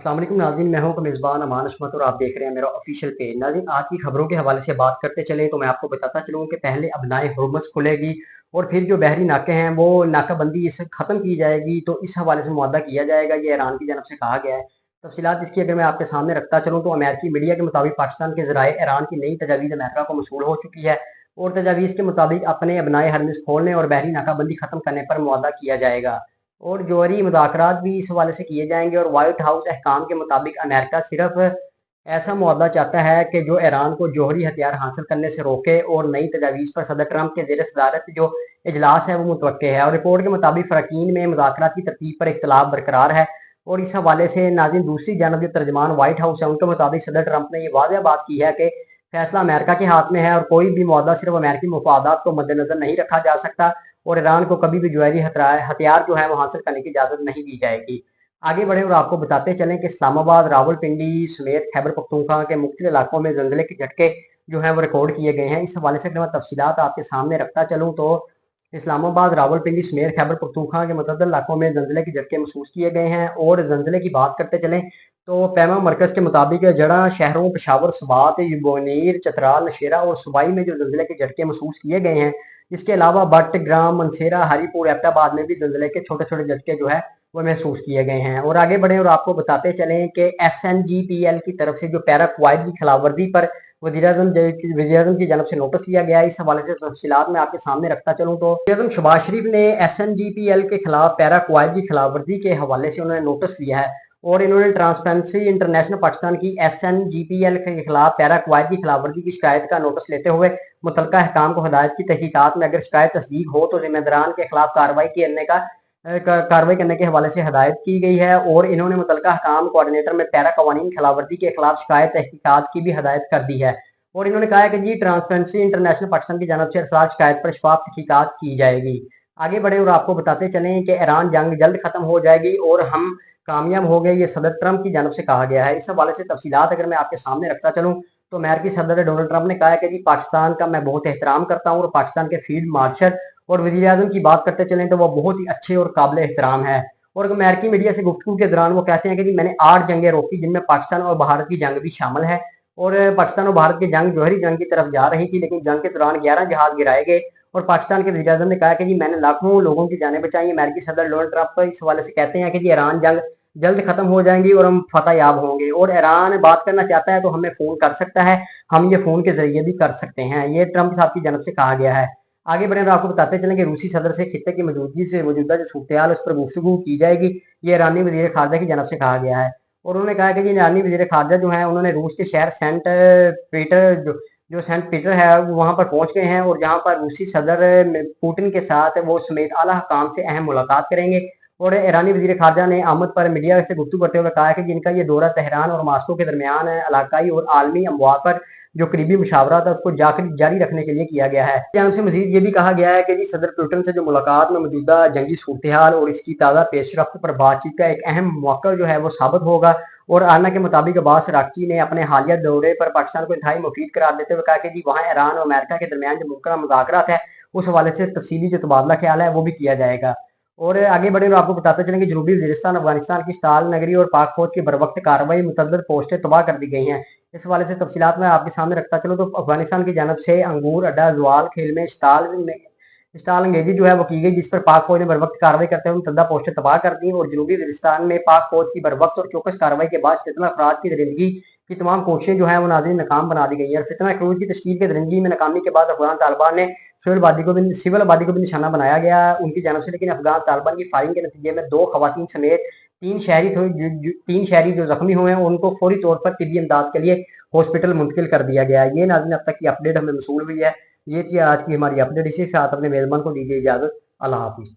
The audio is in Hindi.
अस्सलाम वालेकुम नाज़रीन, मैं हूं मेज़बान अमान अशमत और आप देख रहे हैं मेरा ऑफिशियल पेज। नाज़रीन, आज की खबरों के हवाले से बात करते चले तो मैं आपको बताता चलूं कि पहले अबनाए हुर्मुज़ खुलेगी और फिर जो बहरी नाके हैं वो नाकाबंदी इसे ख़त्म की जाएगी, तो इस हवाले से मुआहदा किया जाएगा, ये ईरान की जानब से कहा गया है। तफसीलात इसकी अगर मैं आपके सामने रखता चलूँ तो अमेरिकी मीडिया के मुताबिक पाकिस्तान के ज़राए ईरान की नई तजावीज़ अमेरिका को मसूल हो चुकी है और तजावीज़ के मुताबिक अपने अबनाए हरमुज़ खोलने और बहरी नाकाबंदी ख़त्म करने पर मुआहदा किया जाएगा और जौहरी मुज़ाकरात भी इस हवाले से किए जाएंगे। और व्हाइट हाउस अहकाम के मुताबिक अमेरिका सिर्फ ऐसा मुआहदा चाहता है कि जो ईरान को जौहरी हथियार हासिल करने से रोके और नई तजावीज़ पर सदर ट्रंप के ज़ेर सदारत जो इजलास है वो मुतवक्के है। और रिपोर्ट के मुताबिक फ़रकीन में मुज़ाकरात की तरतीब पर इख्तलाफ बरकरार है। और इस हवाले से नाज़रीन दूसरी जानब जो तर्जमान व्हाइट हाउस है उनके मुताबिक सदर ट्रंप ने ये वाज़ह बात की है कि फैसला अमेरिका के हाथ में है और कोई भी मुआहदा सिर्फ अमेरिकी मुफादात को मद्देनजर नहीं रखा जा सकता और ईरान को कभी भी जौहरी हथियार जो है वो हासिल करने की इजाज़त नहीं दी जाएगी। आगे बढ़े और आपको बताते चलें कि इस्लामाबाद, रावलपिंडी समेत खैबर पख्तूनख्वा के मुख्तलिफ इलाकों में ज़लज़ले के झटके जो हैं वो रिकॉर्ड किए गए हैं। इस हवाले से अगर मैं तफसीलात आपके सामने रखता चलूँ तो इस्लामाबाद, रावलपिंडी समेत खैबर पख्तूनख्वा के मुतअद्दिद इलाकों में ज़लज़ले के झटके महसूस किए गए हैं। और ज़लज़ले की बात करते चलें तो पैमा मरकज़ के मुताबिक जड़ा शहरों पेशावर, स्वात, बोनीर, चतराल, नशेरा और सूबाई में जो ज़लज़ले के झटके महसूस किए गए हैं। इसके अलावा बट्टग्राम, मनसेरा, हरीपुर, एबटाबाद में भी ज़लज़ले के छोटे-छोटे झटके जो है वो महसूस किए गए हैं। और आगे बढ़े और आपको बताते चलें कि SNGPL की तरफ से जो पैरा क्वायद की खिलाफवर्जी पर वज़ीर-ए-आज़म की जानब से नोटिस लिया गया है। इस हवाले से तफसीलात मैं आपके सामने रखता चलूँ तो वज़ीर-ए-आज़म शहबाज शरीफ ने SNGPL के खिलाफ पैरा क्वायद की खिलाफवर्जी के हवाले से उन्होंने नोटिस लिया है और इन्होंने ट्रांसपेरेंसी इंटरनेशनल पाकिस्तान की SNGPL के खिलाफ पैरा क्वायद की खिलाफवर्जी की शिकायत का नोटिस लेते हुए मुतलका अहकाम को हिदायत की तहकीकात में अगर शिकायत तस्दीक हो तो जिम्मेदारान के खिलाफ कार्रवाई करने के हवाले से हिदायत की गई है। और इन्होंने मुतलका अहकाम कोऑर्डिनेटर में पैरा कवानीन खिलाफवर्जी के खिलाफ शिकायत तहकीकात की भी हिदायत कर दी है। और इन्होंने कहा है कि जी ट्रांसपेरेंसी इंटरनेशनल पाकिस्तान की जानब से अरसाल शिकायत पर शफाफ तहकीकात की जाएगी। आगे बढ़े और आपको बताते चलें कि ईरान जंग जल्द खत्म हो जाएगी और हम कामयाब हो गए, ये सदर ट्रंप की जानब से कहा गया है। इस हवाले से तफसीलात अगर मैं आपके सामने रखता चलूँ तो अमेरिकी सदर डोनाल्ड ट्रंप ने कहा है कि जी पाकिस्तान का मैं बहुत एहतराम करता हूँ और पाकिस्तान के फील्ड मार्शल और वज़ीर आज़म की बात करते चलें तो वो बहुत ही अच्छे और काबिल एहतराम है। और अमेरिकी मीडिया से गुफ्तगू के दौरान वो कहते हैं कि जी मैंने 8 जंगें रोकी जिनमें पाकिस्तान और भारत की जंग भी शामिल है और पाकिस्तान और भारत की जंग जौहरी जंग की तरफ जा रही थी, लेकिन जंग के दौरान 11 जहाज गिराए गए और पाकिस्तान के वज़ीर आज़म ने कहा कि जी मैंने लाखों लोगों की जानें बचाई। अमेरिकी सदर डोनाल्ड ट्रंप इस हवाले से कहते हैं कि जी ईरान जंग जल्द खत्म हो जाएंगी और हम फतह याब होंगे और ईरान बात करना चाहता है तो हमें फोन कर सकता है, हम ये फोन के जरिए भी कर सकते हैं। ये ट्रंप साहब की जानब से कहा गया है। आगे बढ़े और आपको बताते चलें कि रूसी सदर से खित्ते की मौजूदगी से मौजूदा जो सूरत हाल उस पर गुफ्तगू की जाएगी, ये ईरानी वज़ीर खारजा की जानब से कहा गया है। और उन्होंने कहा कि जी ईरानी वज़ीर खारजा जो है उन्होंने रूस के शहर पीटर जो सेंट पीटर है वहां पर पहुंच गए हैं और जहां पर रूसी सदर पुतिन के साथ वो समेत आला हुकाम से अहम मुलाकात करेंगे। और ईरानी वज़ीर खारजा ने आमद पर मीडिया से गुफ्तगू करते हुए कहा है कि जिनका ये दौरा तेहरान और मास्को के दरमियान इलाकाई और आलमी अमवार पर जो करीबी मुशावरा था उसको जारी रखने के लिए किया गया है। जानब से मजीद ये भी कहा गया है कि जी सदर पुतिन से जो मुलाकात में मौजूदा जंगी सूरत हाल और इसकी ताज़ा पेशरफ्त पर बातचीत का एक अहम मौका जो है वो साबित होगा। और आना के मुताबिक अब्बास अराक्ची ने अपने हालिया दौरे पर पाकिस्तान को इंतहाई मुफीद करार देते हुए कहा कि जी वहाँ ईरान और अमेरिका के दरमियान जो मुमकिन मुज़ाकरात है उस हवाले से तफसीली जो तबादला ख्याल है वो भी किया जाएगा। और आगे बढ़े और आपको बताते चलें कि जनूबी वज़ीरिस्तान अफगानिस्तान की स्टाल नगरी और पाक फौज की बरवक्त कार्रवाई मुतअद्दिद पोस्टें तबाह कर दी गई हैं। इस हवाले से तफसीलात मैं आपके सामने रखता चलूँ तो अफगानिस्तान की जानब से अंगूर अड्डा जवाल खेल में स्टाल अंगेजी जो है वो की गई, जिस पर पाक फौज ने बरवक्त कार्रवाई करते हुए मुतअद्दिदा पोस्टें तबाह कर दी। और जनूबी वज़ीरिस्तान में पाक फौज की बरवक्त और चौकस कार्रवाई के बाद फितना अफराद की दरिंदगी की तमाम कोशिशें जो है वो नाज़रीन नाकाम बना दी गई है। फितना क्रूज की तश्कील के दरिंदगी में नाकामी के बाद अफगान तालिबान ने सिविल आबादी को भी निशाना बनाया गया उनकी जानब से, लेकिन अफगान तालिबान की फायरिंग के नतीजे में 2 खवातीन समेत 3 शहरी जो जख्मी हुए हैं उनको फौरी तौर पर तिब्बी इमदाद के लिए हॉस्पिटल मुंतकिल कर दिया गया है। ये नाज़रीन अब तक की अपडेट हमें मसूल हुई है। ये थी आज की हमारी अपडेट। इसी के साथ अपने मेज़बान को दीजिए इजाज़त। अल्लाह हाफ़िज़।